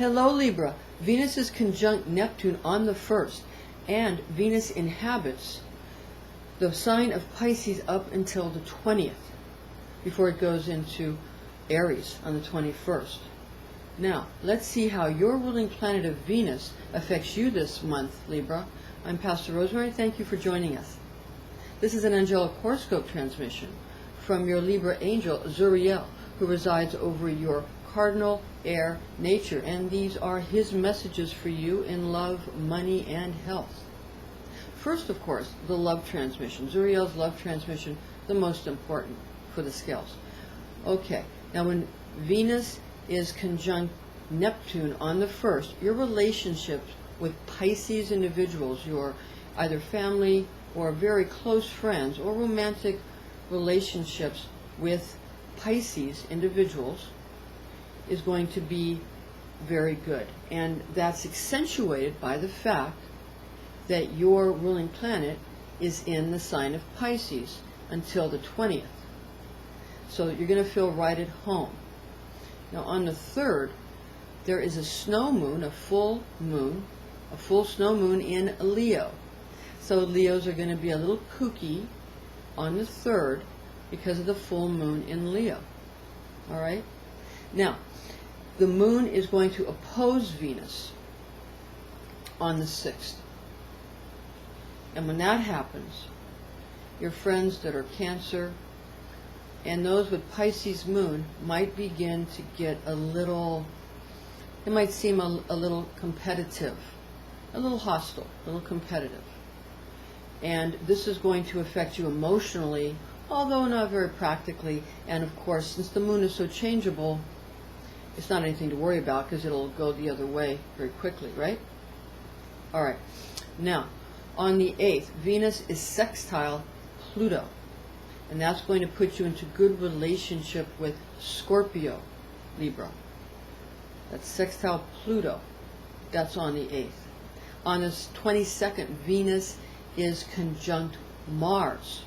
Hello Libra, Venus is conjunct Neptune on the 1st, and Venus inhabits the sign of Pisces up until the 20th, before it goes into Aries on the 21st. Now, let's see how your ruling planet of Venus affects you this month, Libra. I'm Pastor Rosemary. Thank you for joining us. This is an angelic horoscope transmission from your Libra angel, Zuriel, who resides over your cardinal air nature, and these are his messages for you in love, money, and health. First, of course, the love transmission. Zuriel's love transmission, the most important for the scales. Okay, now when Venus is conjunct Neptune on the 1st, your relationships with Pisces individuals, your either family or very close friends, or romantic relationships with Pisces individuals, is going to be very good. And that's accentuated by the fact that your ruling planet is in the sign of Pisces until the 20th. So you're going to feel right at home. Now on the 3rd, there is a snow moon, a full snow moon in Leo. So Leos are going to be a little kooky on the 3rd because of the full moon in Leo. All right? Now, the moon is going to oppose Venus on the 6th. And when that happens, your friends that are Cancer and those with Pisces moon might begin to get a little, it might seem a little competitive, a little hostile, a little competitive. And this is going to affect you emotionally, although not very practically. And of course, since the moon is so changeable, it's not anything to worry about because it'll go the other way very quickly, right? All right. Now, on the 8th, Venus is sextile Pluto. And that's going to put you into good relationship with Scorpio, Libra. That's sextile Pluto. That's on the 8th. On the 22nd, Venus is conjunct Mars.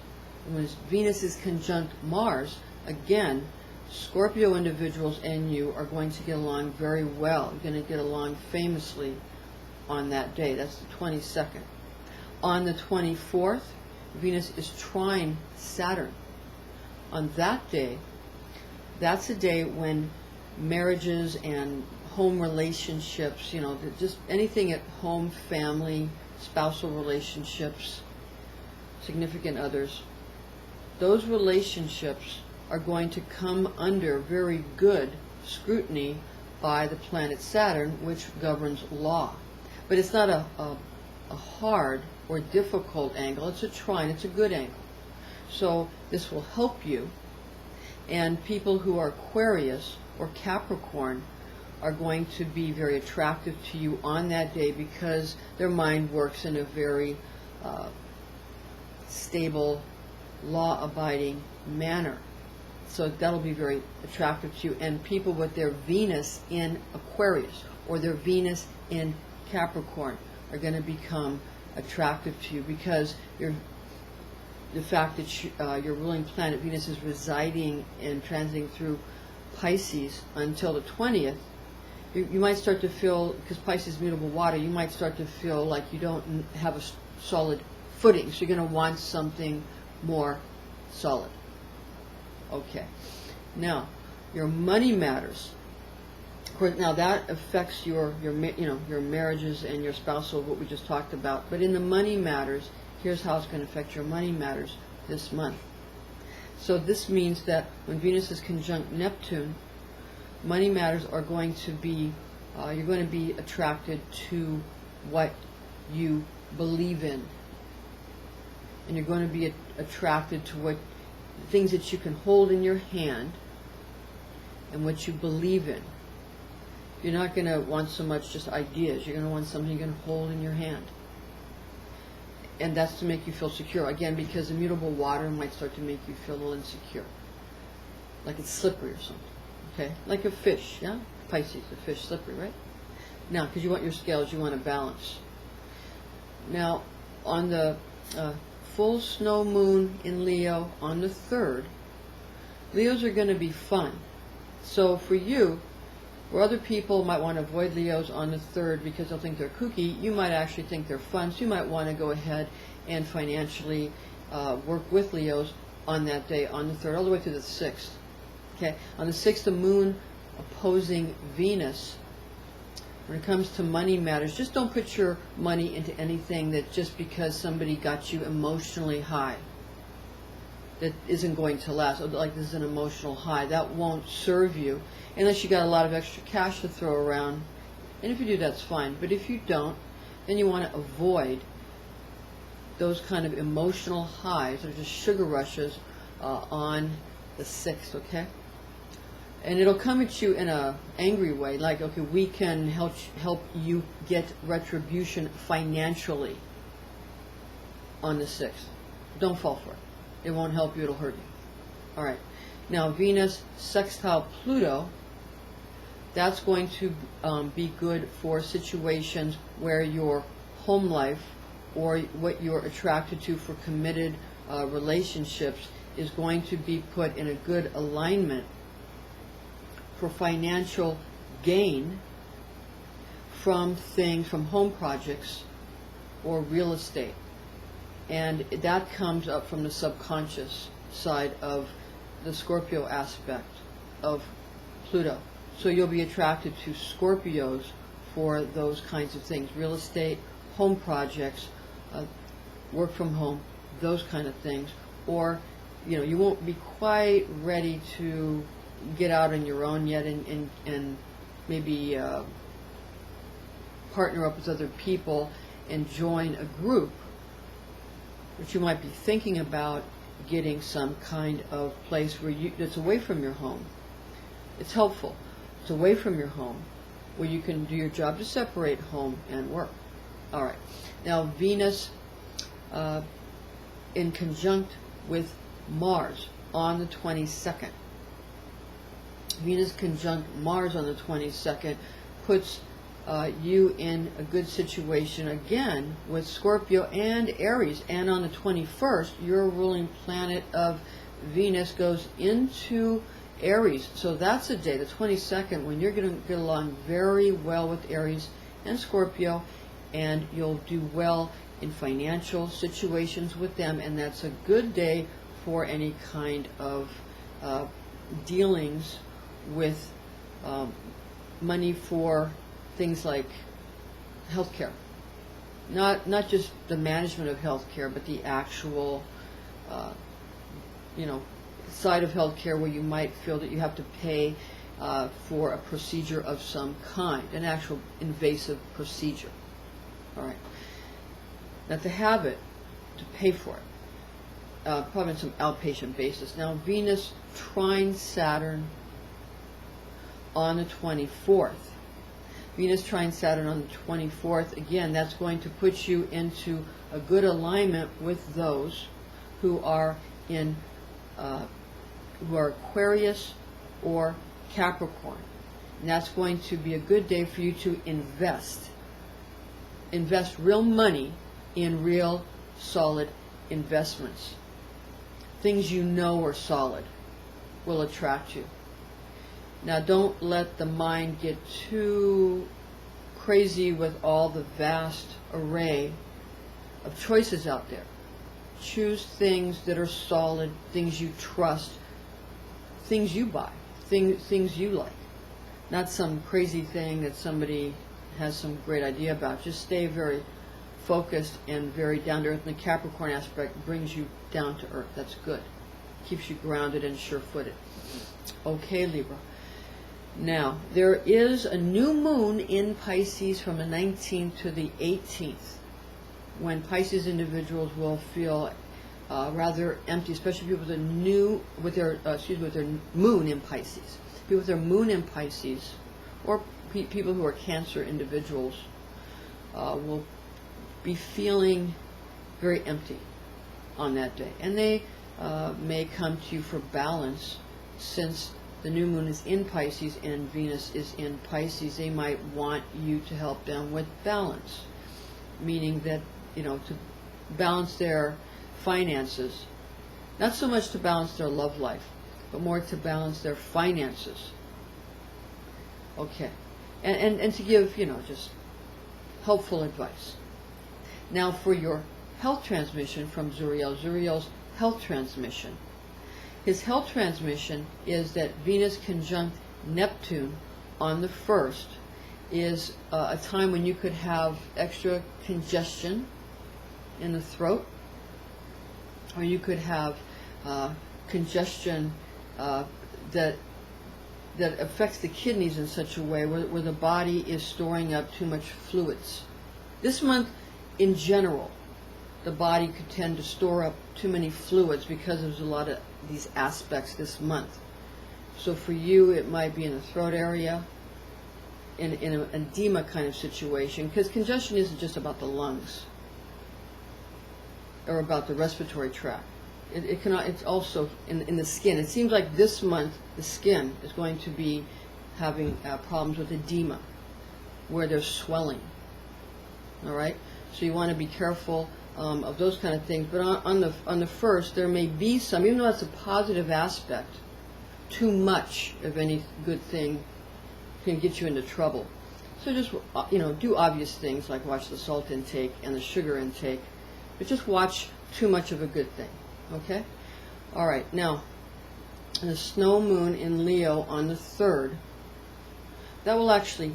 And when Venus is conjunct Mars, again, Scorpio individuals and you are going to get along very well. You're going to get along famously on that day. That's the 22nd. On the 24th, Venus is trine Saturn. On that day, that's a day when marriages and home relationships, you know, just anything at home, family, spousal relationships, significant others, those relationships are going to come under very good scrutiny by the planet Saturn, which governs law. But it's not a hard or difficult angle. It's a trine. It's a good angle. So this will help you. And people who are Aquarius or Capricorn are going to be very attractive to you on that day because their mind works in a very stable, law-abiding manner. So that'll be very attractive to you. And people with their Venus in Aquarius or their Venus in Capricorn are going to become attractive to you because the fact that your ruling planet Venus is residing and transiting through Pisces until the 20th, you might start to feel, because Pisces is mutable water, you might start to feel like you don't have a solid footing, so you're going to want something more solid. Okay. Now, your money matters. Of course, now that affects your marriages and your spousal, what we just talked about. But in the money matters, here's how it's going to affect your money matters this month. So this means that when Venus is conjunct Neptune, money matters are going to be, you're going to be attracted to what you believe in. And you're going to be attracted to what things that you can hold in your hand and what you believe in. You're not going to want so much just ideas. You're going to want something you can hold in your hand. And that's to make you feel secure. Again, because immutable water might start to make you feel a little insecure. Like it's slippery or something. Okay? Like a fish, yeah? Pisces, the fish, slippery, right? Now, because you want your scales, you want a balance. Now, on the full snow moon in Leo on the 3rd, Leos are going to be fun. So for you, Where other people might want to avoid Leos on the 3rd because they'll think they're kooky, you might actually think they're fun. So you might want to go ahead and financially work with Leos on that day, on the 3rd, all the way to the 6th. Okay, on the 6th, the moon opposing Venus. When it comes to money matters, just don't put your money into anything that just because somebody got you emotionally high, that isn't going to last. Like this is an emotional high, that won't serve you unless you got a lot of extra cash to throw around. And if you do, that's fine. But if you don't, then you want to avoid those kind of emotional highs that are just sugar rushes on the 6th, okay? And it'll come at you in a angry way, like, okay, we can help you get retribution financially on the 6th. Don't fall for it. It won't help you, it'll hurt you. All right. Now, Venus sextile Pluto, that's going to be good for situations where your home life or what you're attracted to for committed relationships is going to be put in a good alignment for financial gain from things, from home projects or real estate. And that comes up from the subconscious side of the Scorpio aspect of Pluto. So you'll be attracted to Scorpios for those kinds of things, real estate, home projects, work from home, those kind of things. Or, you know, you won't be quite ready to get out on your own yet and maybe partner up with other people and join a group, but you might be thinking about getting some kind of place where that's away from your home. It's helpful. It's away from your home where you can do your job to separate home and work. All right. Now, Venus in conjunct with Mars on the 22nd. Venus conjunct Mars on the 22nd puts you in a good situation again with Scorpio and Aries. And on the 21st, your ruling planet of Venus goes into Aries. So that's a day, the 22nd, when you're going to get along very well with Aries and Scorpio, and you'll do well in financial situations with them. And that's a good day for any kind of dealings with money for things like healthcare. Not just the management of healthcare, but the actual, side of healthcare where you might feel that you have to pay for a procedure of some kind, an actual invasive procedure. All right. Not to have it, to pay for it, probably on some outpatient basis. Now, Venus trine Saturn on the 24th. Venus trine Saturn on the 24th, again, that's going to put you into a good alignment with those who are in who are Aquarius or Capricorn. And that's going to be a good day for you to invest real money in real solid investments. Things you know are solid will attract you. Now, don't let the mind get too crazy with all the vast array of choices out there. Choose things that are solid, things you trust, things you buy, things you like. Not some crazy thing that somebody has some great idea about. Just stay very focused and very down to earth. And the Capricorn aspect brings you down to earth. That's good. Keeps you grounded and sure-footed. Okay, Libra. Now, there is a new moon in Pisces from the 19th to the 18th, when Pisces individuals will feel rather empty, especially people with their moon in Pisces. People with their moon in Pisces, or people who are Cancer individuals, will be feeling very empty on that day, and they may come to you for balance. Since the new moon is in Pisces and Venus is in Pisces, they might want you to help them with balance, meaning that, to balance their finances, not so much to balance their love life, but more to balance their finances. Okay. And to give, just helpful advice. Now for your health transmission from Zuriel, Zuriel's health transmission. His health transmission is that Venus conjunct Neptune on the 1st is a time when you could have extra congestion in the throat, or you could have congestion that affects the kidneys in such a way where the body is storing up too much fluids. This month, in general, the body could tend to store up too many fluids because there's a lot of these aspects this month. So for you, it might be in the throat area, in an edema kind of situation, because congestion isn't just about the lungs or about the respiratory tract. It's also in the skin. It seems like this month the skin is going to be having problems with edema, where there's swelling. All right, so you want to be careful of those kind of things. But on the 1st, there may be some, even though that's a positive aspect, too much of any good thing can get you into trouble. So just do obvious things like watch the salt intake and the sugar intake, but just watch too much of a good thing. Okay? All right, now, the snow moon in Leo on the 3rd, that will actually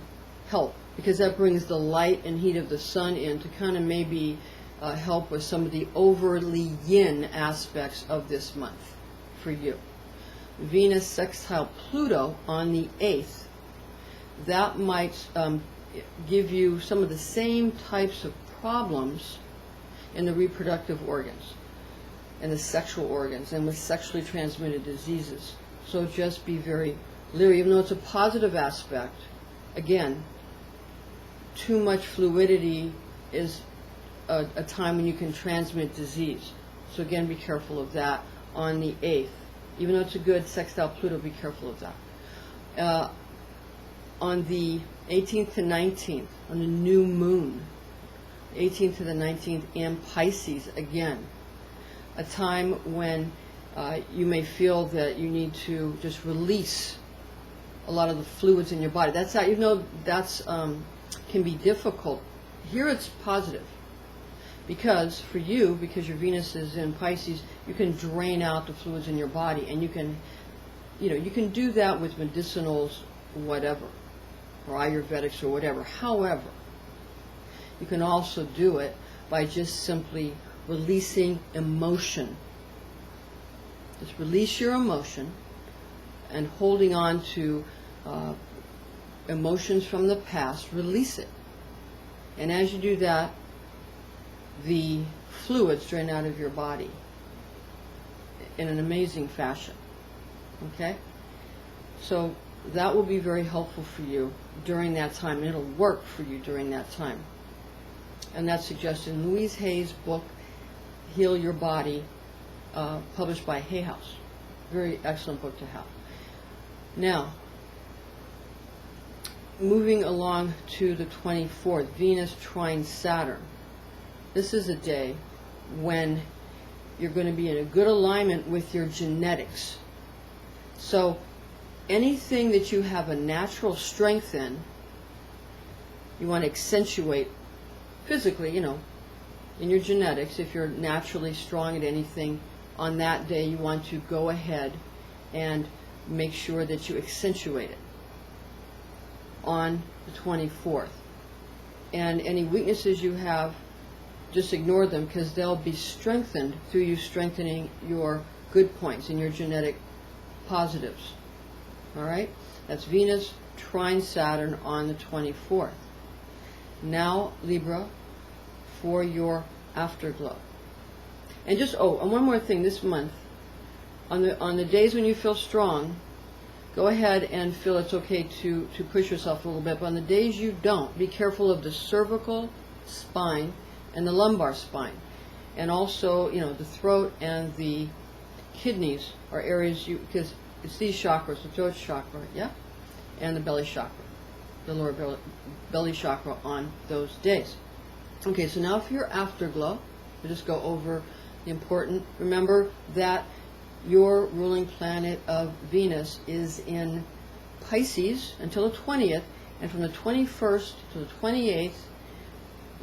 help, because that brings the light and heat of the sun in to kind of maybe help with some of the overly yin aspects of this month for you. Venus sextile Pluto on the 8th, that might give you some of the same types of problems in the reproductive organs and the sexual organs and with sexually transmitted diseases. So just be very leery, even though it's a positive aspect. Again, too much fluidity is a time when you can transmit disease. So again, be careful of that on the 8th. Even though it's a good sextile Pluto, be careful of that. On the 18th to 19th, on the new moon, 18th to the 19th, in Pisces again, a time when you may feel that you need to just release a lot of the fluids in your body. That's how, even though that's can be difficult. Here it's positive, because for you, because your Venus is in Pisces, you can drain out the fluids in your body, and you can do that with medicinals, whatever, or Ayurvedics or whatever. However, you can also do it by just simply releasing emotion. Just release your emotion and holding on to emotions from the past, release it. And as you do that, the fluids drain out of your body in an amazing fashion. Okay? So that will be very helpful for you during that time, and it'll work for you during that time. And that's suggested in Louise Hay's book, Heal Your Body, published by Hay House. Very excellent book to have. Now, moving along to the 24th, Venus trine Saturn. This is a day when you're going to be in a good alignment with your genetics. So anything that you have a natural strength in, you want to accentuate physically, in your genetics. If you're naturally strong at anything, on that day you want to go ahead and make sure that you accentuate it on the 24th. And any weaknesses you have, just ignore them, because they'll be strengthened through you strengthening your good points and your genetic positives. All right? That's Venus trine Saturn on the 24th. Now, Libra, for your afterglow. And just, and one more thing, this month, on the days when you feel strong, go ahead and feel it's okay to push yourself a little bit. But on the days you don't, be careful of the cervical spine and the lumbar spine. And also, the throat and the kidneys are areas because it's these chakras, the throat chakra, yeah, and the belly chakra, the lower belly chakra on those days. Okay, so now for your afterglow, we'll just go over the important. Remember that your ruling planet of Venus is in Pisces until the 20th, and from the 21st to the 28th,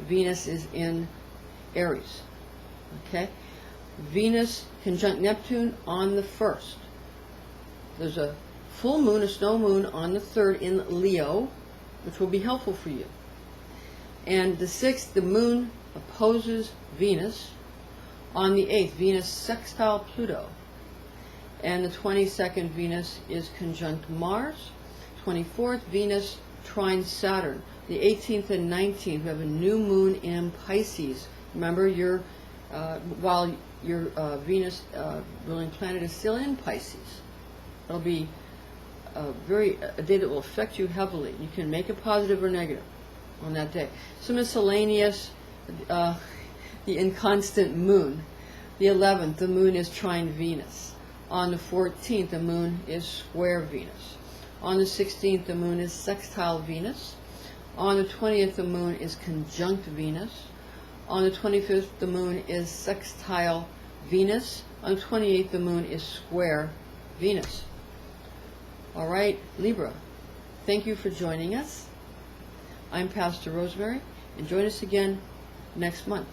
Venus is in Aries. Okay? Venus conjunct Neptune on the 1st. There's a full moon, a snow moon, on the 3rd in Leo, which will be helpful for you. And the 6th, the moon opposes Venus. On the 8th, Venus sextile Pluto. And the 22nd, Venus is conjunct Mars. 24th, Venus trine Saturn. The 18th and 19th, we have a new moon in Pisces. Remember, while your Venus ruling planet is still in Pisces. It'll be a day that will affect you heavily. You can make it positive or negative on that day. So miscellaneous, the inconstant moon. The 11th, the moon is trine Venus. On the 14th, the moon is square Venus. On the 16th, the moon is sextile Venus. On the 20th, the moon is conjunct Venus. On the 25th, the moon is sextile Venus. On the 28th, the moon is square Venus. All right, Libra, thank you for joining us. I'm Pastor Rosemary, and join us again next month.